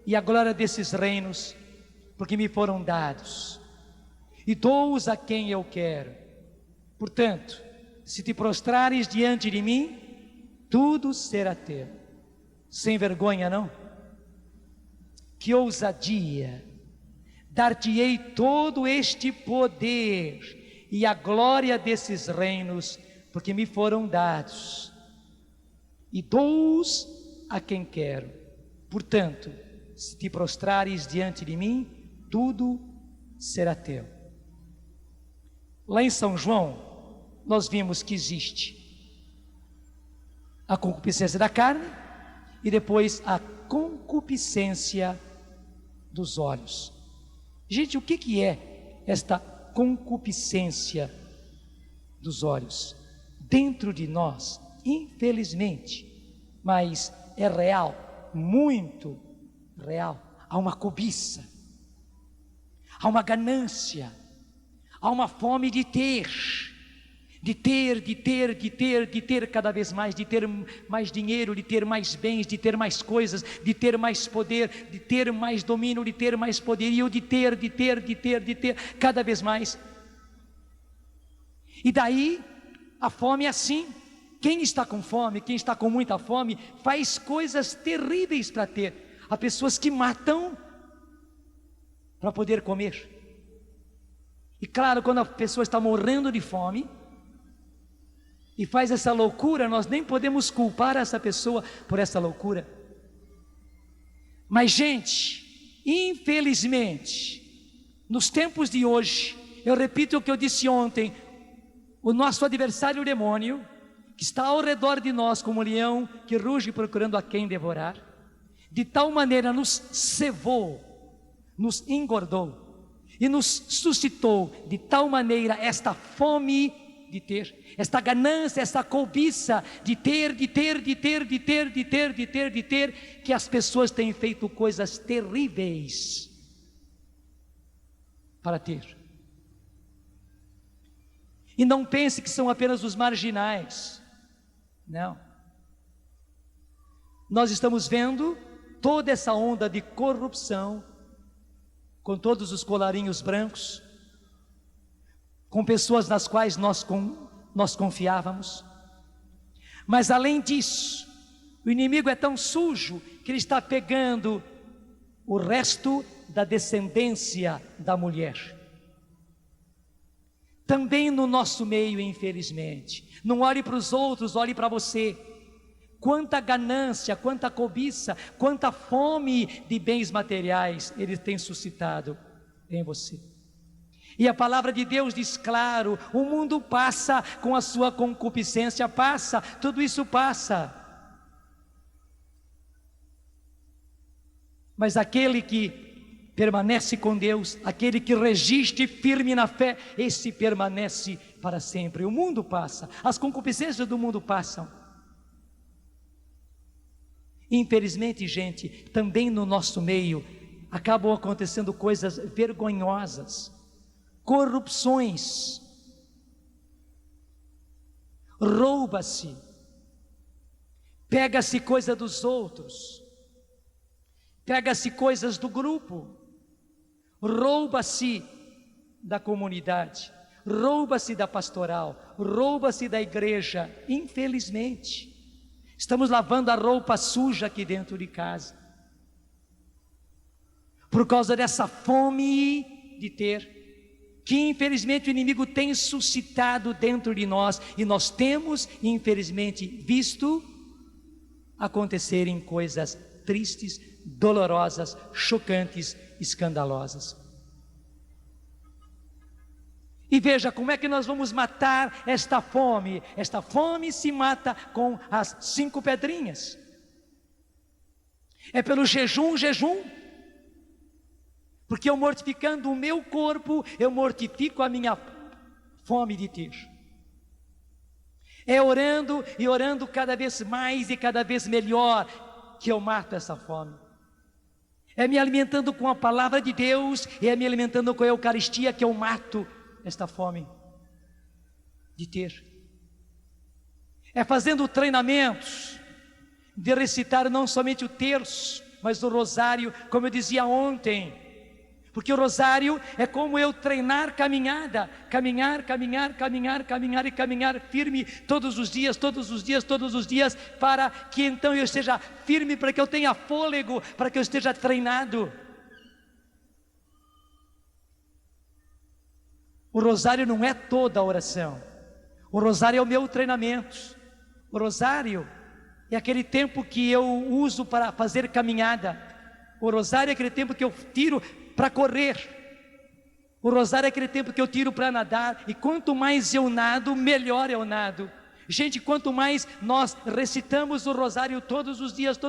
e a glória desses reinos, porque me foram dados, e dou-os a quem eu quero. Portanto, se te prostrares diante de mim, tudo será teu. Sem vergonha, não? Que ousadia! Dar-te-ei todo este poder e a glória desses reinos, porque me foram dados, e dou-os a quem quero. Portanto, se te prostrares diante de mim, tudo será teu. Lá em São João, nós vimos que existe a concupiscência da carne e depois a concupiscência dos olhos. Gente, o que é esta concupiscência dos olhos? Dentro de nós, infelizmente, mas é real, muito real, há uma cobiça, há uma ganância, há uma fome de ter cada vez mais, de ter mais dinheiro, de ter mais bens, de ter mais coisas, de ter mais poder, de ter mais domínio, de ter mais poderio, de ter, cada vez mais. E daí, a fome é assim. Quem está com fome, quem está com muita fome, faz coisas terríveis para ter. Há pessoas que matam para poder comer. E claro, quando a pessoa está morrendo de fome e faz essa loucura, nós nem podemos culpar essa pessoa por essa loucura. Mas gente, infelizmente, nos tempos de hoje, eu repito o que eu disse ontem, o nosso adversário, o demônio, que está ao redor de nós como um leão que ruge procurando a quem devorar, de tal maneira nos cevou, nos engordou e nos suscitou de tal maneira esta fome de ter, esta ganância, esta cobiça de ter, que as pessoas têm feito coisas terríveis para ter. E não pense que são apenas os marginais, não. Nós estamos vendo toda essa onda de corrupção, com todos os colarinhos brancos, com pessoas nas quais nós confiávamos. Mas além disso, o inimigo é tão sujo que ele está pegando o resto da descendência da mulher. Também no nosso meio, infelizmente. Não olhe para os outros, olhe para você. Quanta ganância, quanta cobiça, quanta fome de bens materiais ele tem suscitado em você. E a palavra de Deus diz claro: o mundo passa com a sua concupiscência, passa, tudo isso passa. Mas aquele que permanece com Deus, aquele que resiste firme na fé, esse permanece para sempre. O mundo passa, as concupiscências do mundo passam. Infelizmente, gente, também no nosso meio acabam acontecendo coisas vergonhosas, corrupções rouba-se, pega-se coisa dos outros, pega-se coisas do grupo, rouba-se da comunidade, rouba-se da pastoral, rouba-se da igreja. Infelizmente, estamos lavando a roupa suja aqui dentro de casa, por causa dessa fome de ter, que infelizmente o inimigo tem suscitado dentro de nós, e nós temos infelizmente visto acontecerem coisas tristes, dolorosas, chocantes, escandalosas. E veja como é que nós vamos matar esta fome. Esta fome se mata com as 5 pedrinhas. É pelo jejum, porque eu mortificando o meu corpo, eu mortifico a minha fome de ter. É orando e orando cada vez mais e cada vez melhor que eu mato essa fome. É me alimentando com a palavra de Deus, é me alimentando com a Eucaristia que eu mato esta fome de ter. É fazendo treinamentos de recitar não somente o terço, mas o rosário, como eu dizia ontem. Porque o rosário é como eu treinar caminhada, caminhar e caminhar firme todos os dias, para que então eu esteja firme, para que eu tenha fôlego, para que eu esteja treinado. O rosário não é toda a oração, o rosário é o meu treinamento. O rosário é aquele tempo que eu uso para fazer caminhada, o rosário é aquele tempo que eu tiro para correr, o rosário é aquele tempo que eu tiro para nadar, e quanto mais eu nado, melhor eu nado. Gente, quanto mais nós recitamos o rosário todos os dias,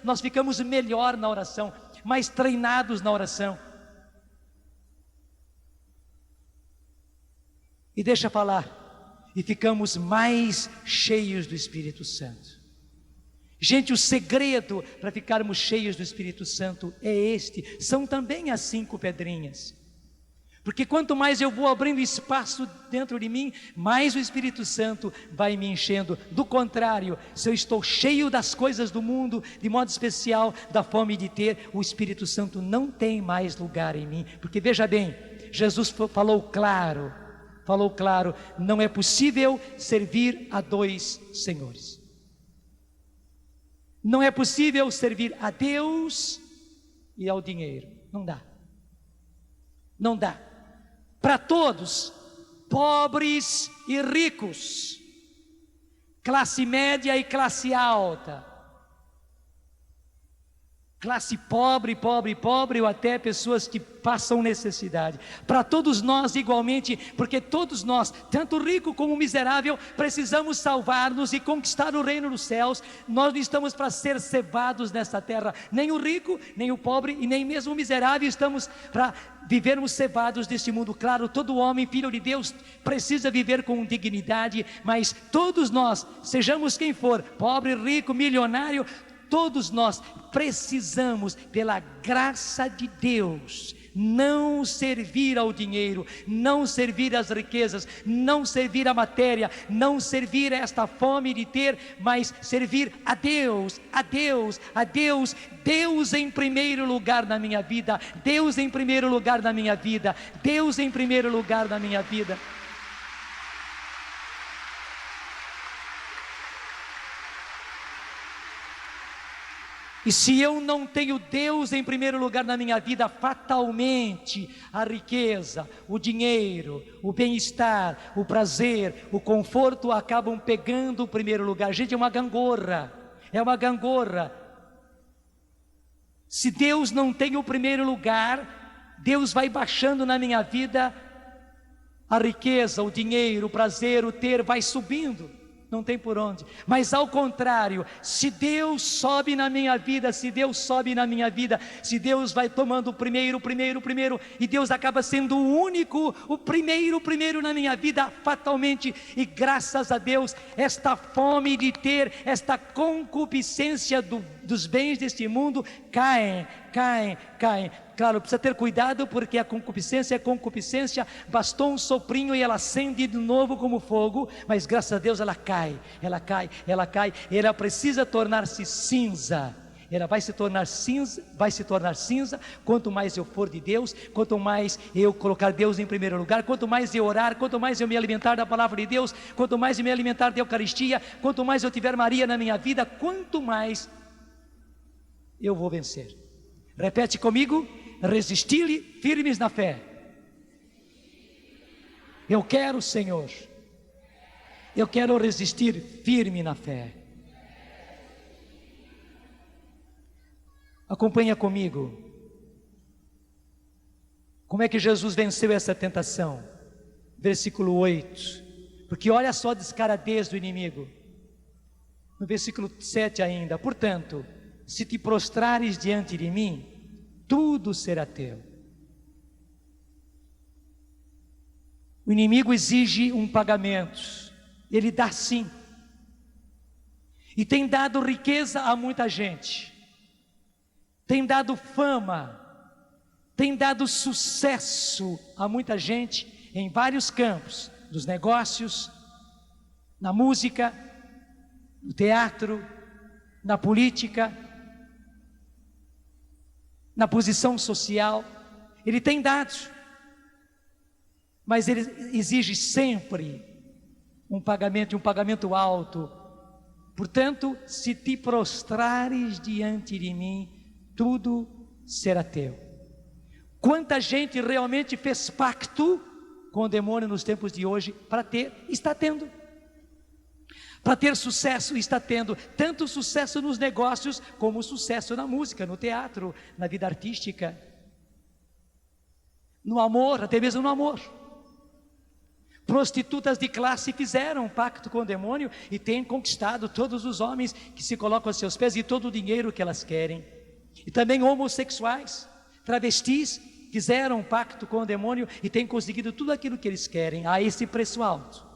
nós ficamos melhor na oração, mais treinados na oração. E deixa falar, e ficamos mais cheios do Espírito Santo. Gente, o segredo para ficarmos cheios do Espírito Santo é este, são também as 5 pedrinhas. Porque quanto mais eu vou abrindo espaço dentro de mim, mais o Espírito Santo vai me enchendo. Do contrário, se eu estou cheio das coisas do mundo, de modo especial da fome de ter, o Espírito Santo não tem mais lugar em mim. Porque veja bem, Jesus falou claro, não é possível servir a 2 senhores. Não é possível servir a Deus e ao dinheiro. Não dá. Não dá. Para todos, pobres e ricos, classe média e classe alta, classe pobre, ou até pessoas que passam necessidade. Para todos nós igualmente, porque todos nós, tanto rico como miserável, precisamos salvar-nos e conquistar o reino dos céus. Nós não estamos para ser cevados nesta terra, nem o rico, nem o pobre e nem mesmo o miserável estamos para vivermos cevados deste mundo. Claro, todo homem, filho de Deus, precisa viver com dignidade, mas todos nós, sejamos quem for, pobre, rico, milionário, todos nós precisamos, pela graça de Deus, não servir ao dinheiro, não servir às riquezas, não servir à matéria, não servir a esta fome de ter, mas servir a Deus, Deus em primeiro lugar na minha vida, Deus em primeiro lugar na minha vida, Deus em primeiro lugar na minha vida. E se eu não tenho Deus em primeiro lugar na minha vida, fatalmente a riqueza, o dinheiro, o bem-estar, o prazer, o conforto acabam pegando o primeiro lugar. Gente, é uma gangorra. Se Deus não tem o primeiro lugar, Deus vai baixando na minha vida, a riqueza, o dinheiro, o prazer, o ter vai subindo. Não tem por onde. Mas ao contrário, se Deus sobe na minha vida, se Deus vai tomando o primeiro, e Deus acaba sendo o único, o primeiro na minha vida, fatalmente, e graças a Deus, esta fome de ter, esta concupiscência do dos bens deste mundo, caem. Claro, precisa ter cuidado, porque a concupiscência é concupiscência, bastou um soprinho e ela acende de novo como fogo, mas graças a Deus ela cai, e ela precisa tornar-se cinza. Ela vai se tornar cinza, quanto mais eu for de Deus, quanto mais eu colocar Deus em primeiro lugar, quanto mais eu orar, quanto mais eu me alimentar da palavra de Deus, quanto mais eu me alimentar da Eucaristia, quanto mais eu tiver Maria na minha vida, quanto mais eu vou vencer. Repete comigo: resisti-lhe firmes na fé. Eu quero, Senhor, eu quero resistir firme na fé. Acompanha comigo. Como é que Jesus venceu essa tentação? Versículo 8. Porque olha só a descaradez do inimigo. No versículo 7 ainda: portanto, se te prostrares diante de mim, tudo será teu. O inimigo exige um pagamento. Ele dá sim. E tem dado riqueza a muita gente. Tem dado fama, tem dado sucesso a muita gente em vários campos, nos negócios, na música, no teatro, na política, na posição social. Ele tem dado, mas ele exige sempre um pagamento alto. Portanto, se te prostrares diante de mim, tudo será teu. Quanta gente realmente fez pacto com o demônio nos tempos de hoje para ter, está tendo. Para ter sucesso, está tendo. Tanto sucesso nos negócios, como sucesso na música, no teatro, na vida artística, no amor, até mesmo no amor. Prostitutas de classe fizeram um pacto com o demônio e têm conquistado todos os homens que se colocam a seus pés e todo o dinheiro que elas querem. E também homossexuais, travestis, fizeram um pacto com o demônio e têm conseguido tudo aquilo que eles querem, a esse preço alto.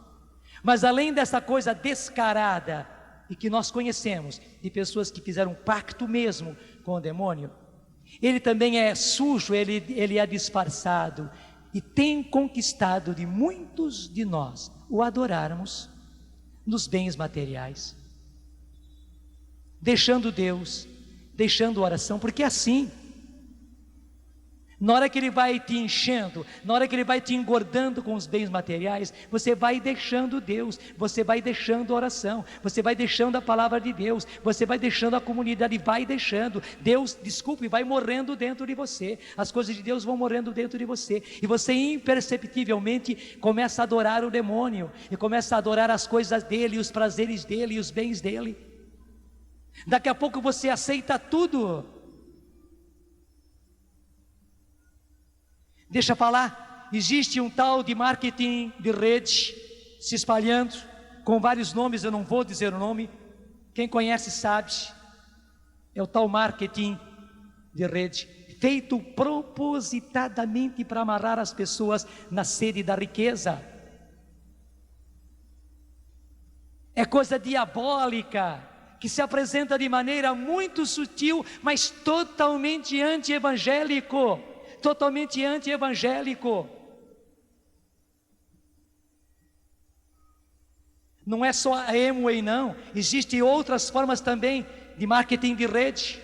Mas além dessa coisa descarada, e que nós conhecemos, de pessoas que fizeram um pacto mesmo com o demônio, ele também é sujo, ele é disfarçado, e tem conquistado de muitos de nós o adorarmos nos bens materiais, deixando Deus, deixando oração, porque é assim. Na hora que ele vai te enchendo, na hora que ele vai te engordando com os bens materiais, você vai deixando Deus, você vai deixando a oração, você vai deixando a palavra de Deus, você vai deixando a comunidade, vai deixando Deus, vai morrendo dentro de você, as coisas de Deus vão morrendo dentro de você, e você imperceptivelmente começa a adorar o demônio, e começa a adorar as coisas dele, os prazeres dele, e os bens dele. Daqui a pouco você aceita tudo. Deixa eu falar, existe um tal de marketing de rede se espalhando, com vários nomes, eu não vou dizer o nome, quem conhece sabe, é o tal marketing de rede, feito propositadamente para amarrar as pessoas na sede da riqueza. É coisa diabólica, que se apresenta de maneira muito sutil, mas totalmente anti-evangélico. Totalmente anti-evangélico. Não é só a Amway, não. Existem outras formas também de marketing de rede.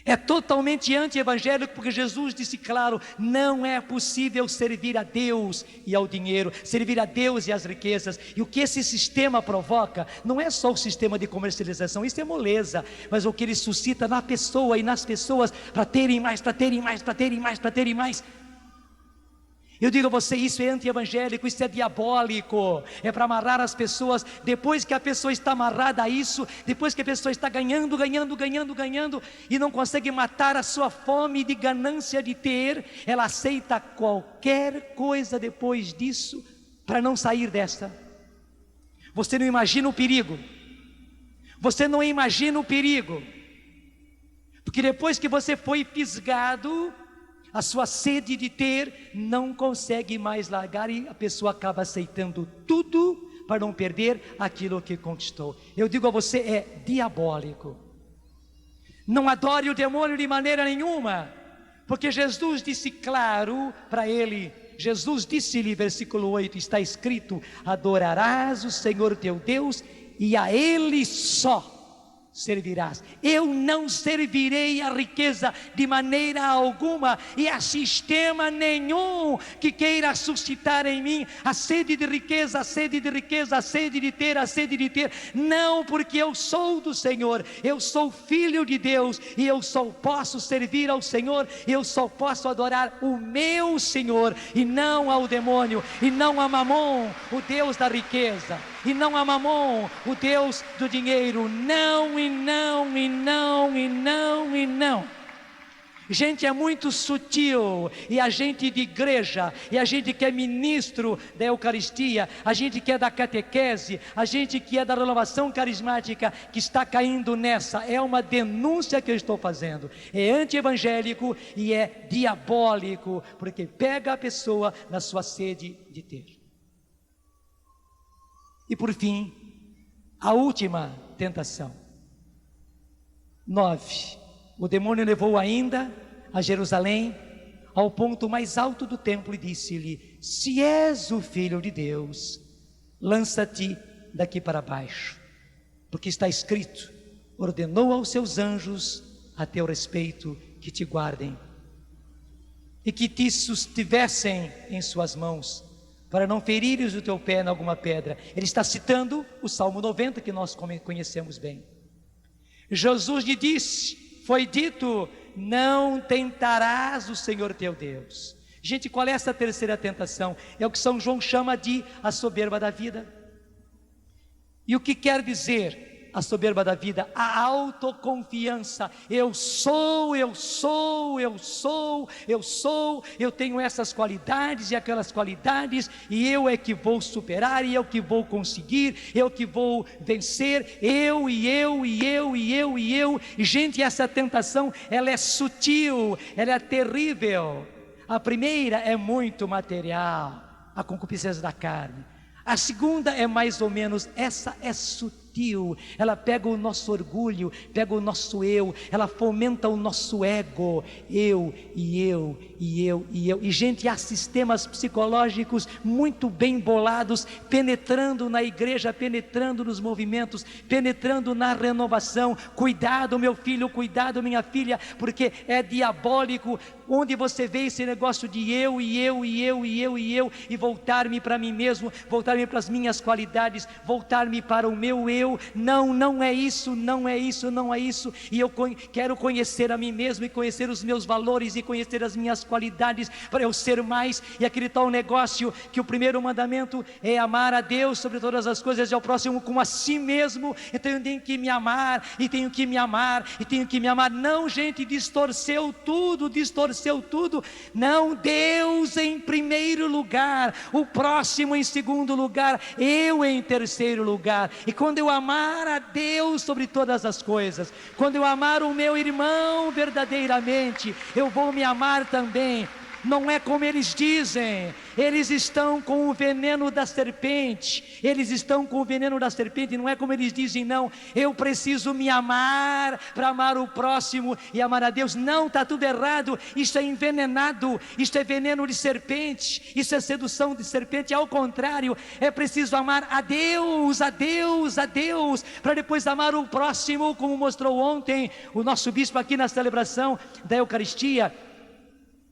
É totalmente anti-evangélico, porque Jesus disse claro: não é possível servir a Deus e ao dinheiro, servir a Deus e às riquezas. E o que esse sistema provoca, não é só o sistema de comercialização, isso é moleza, mas o que ele suscita na pessoa e nas pessoas, para terem mais, para terem mais, para terem mais, para terem mais. Eu digo a você, isso é anti-evangélico, isso é diabólico, é para amarrar as pessoas. Depois que a pessoa está amarrada a isso, depois que a pessoa está ganhando, e não consegue matar a sua fome de ganância de ter, ela aceita qualquer coisa depois disso, para não sair dessa. Você não imagina o perigo, porque depois que você foi fisgado, a sua sede de ter não consegue mais largar, e a pessoa acaba aceitando tudo para não perder aquilo que conquistou. Eu digo a você, é diabólico. Não adore o demônio de maneira nenhuma, porque Jesus disse claro para ele, Jesus disse-lhe, versículo 8, está escrito: adorarás o Senhor teu Deus e a Ele só servirás. Eu não servirei a riqueza de maneira alguma, e a sistema nenhum que queira suscitar em mim a sede de riqueza, a sede de riqueza, a sede de ter, a sede de ter. Não, porque eu sou do Senhor, eu sou filho de Deus, e eu só posso servir ao Senhor, eu só posso adorar o meu Senhor, e não ao demônio, e não a Mamon, o Deus da riqueza, e não a Mamon, o Deus do dinheiro. Não, e não, e não, e não, e não. Gente, é muito sutil, e a gente de igreja, e a gente que é ministro da Eucaristia, a gente que é da catequese, a gente que é da renovação carismática, que está caindo nessa. É uma denúncia que eu estou fazendo, é anti-evangélico e é diabólico, porque pega a pessoa na sua sede de ter. E por fim, a última tentação. 9. O demônio levou ainda a Jerusalém ao ponto mais alto do templo e disse-lhe: se és o Filho de Deus, lança-te daqui para baixo, porque está escrito: ordenou aos seus anjos a teu respeito que te guardem e que te sustivessem em suas mãos, para não ferires o teu pé em alguma pedra. Ele está citando o Salmo 90, que nós conhecemos bem. Jesus lhe disse, foi dito: não tentarás o Senhor teu Deus. Gente, qual é essa terceira tentação? É o que São João chama de a soberba da vida. E o que quer dizer a soberba da vida? A autoconfiança. Eu sou, eu sou, eu sou, eu sou, eu tenho essas qualidades e aquelas qualidades, e eu é que vou superar, e eu que vou conseguir, eu que vou vencer, eu, e eu, e eu, e eu, e eu. E gente, essa tentação, ela é sutil, ela é terrível. A primeira é muito material, a concupiscência da carne. A segunda é mais ou menos, essa é sutil, ela pega o nosso orgulho, pega o nosso eu, ela fomenta o nosso ego, eu, e eu, e eu, e eu. E gente, há sistemas psicológicos muito bem bolados, penetrando na igreja, penetrando nos movimentos, penetrando na renovação. Cuidado, meu filho, cuidado, minha filha, porque é diabólico, onde você vê esse negócio de eu, e eu, e eu, e eu, e eu, e voltar-me para mim mesmo, voltar-me para as minhas qualidades, voltar-me para o meu eu. Não, não é isso, não é isso, não é isso. E eu quero conhecer a mim mesmo, e conhecer os meus valores, e conhecer as minhas qualidades, para eu ser mais. E aquele tal negócio que o primeiro mandamento é amar a Deus sobre todas as coisas e ao próximo como a si mesmo. Então eu tenho que me amar, e tenho que me amar, e tenho que me amar. Não, gente, distorceu tudo. Não, Deus em primeiro lugar, o próximo em segundo lugar, eu em terceiro lugar. E quando eu amar a Deus sobre todas as coisas, quando eu amar o meu irmão verdadeiramente, eu vou me amar também. Não é como eles dizem, eles estão com o veneno da serpente, não é como eles dizem, não, eu preciso me amar para amar o próximo e amar a Deus. Não, está tudo errado, isso é envenenado, isso é veneno de serpente, isso é sedução de serpente. Ao contrário, é preciso amar a Deus, a Deus, a Deus, para depois amar o próximo, como mostrou ontem o nosso bispo aqui na celebração da Eucaristia.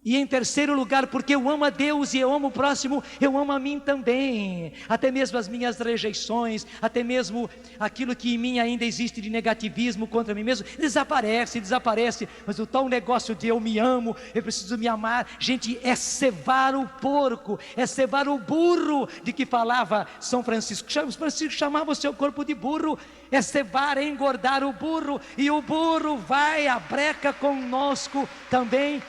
E em terceiro lugar, porque eu amo a Deus e eu amo o próximo, eu amo a mim também. Até mesmo as minhas rejeições, até mesmo aquilo que em mim ainda existe de negativismo contra mim mesmo, desaparece. Mas o tal negócio de eu me amo, eu preciso me amar, gente, é cevar o porco, é cevar o burro, de que falava São Francisco. São Francisco chamava o seu corpo de burro. É cevar, é engordar o burro, e o burro vai à breca conosco também.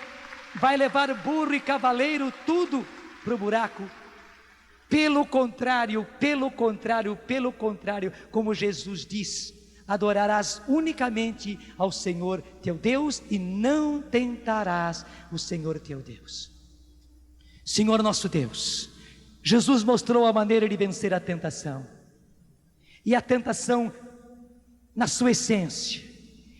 Vai levar burro e cavaleiro tudo para o buraco. Pelo contrário, como Jesus diz, adorarás unicamente ao Senhor teu Deus e não tentarás o Senhor teu Deus. Senhor nosso Deus, Jesus mostrou a maneira de vencer a tentação. E a tentação, na sua essência,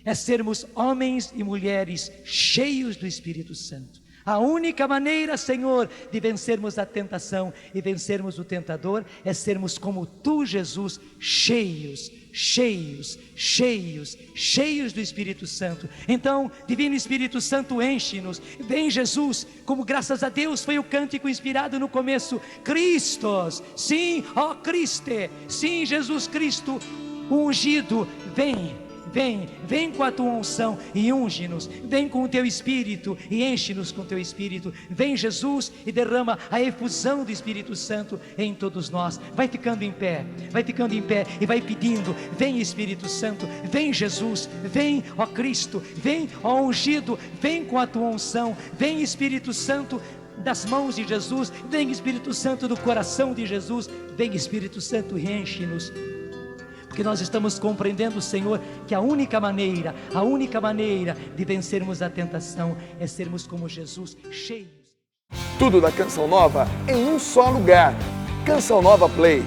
é sermos homens e mulheres cheios do Espírito Santo. A única maneira, Senhor, de vencermos a tentação e vencermos o tentador é sermos como Tu, Jesus, cheios do Espírito Santo. Então, Divino Espírito Santo, enche-nos. Vem, Jesus, como graças a Deus foi o cântico inspirado no começo. Cristos, sim, ó Criste, sim, Jesus Cristo, o ungido, vem com a tua unção e unge-nos. Vem com o teu Espírito e enche-nos com o teu Espírito. Vem, Jesus, e derrama a efusão do Espírito Santo em todos nós. Vai ficando em pé e vai pedindo: vem, Espírito Santo, vem, Jesus, vem, ó Cristo, vem, ó ungido, vem com a tua unção. Vem, Espírito Santo, das mãos de Jesus. Vem, Espírito Santo, do coração de Jesus. Vem, Espírito Santo, e enche-nos. Porque nós estamos compreendendo, Senhor, que a única maneira de vencermos a tentação é sermos como Jesus, cheios. Tudo da Canção Nova em um só lugar. Canção Nova Play.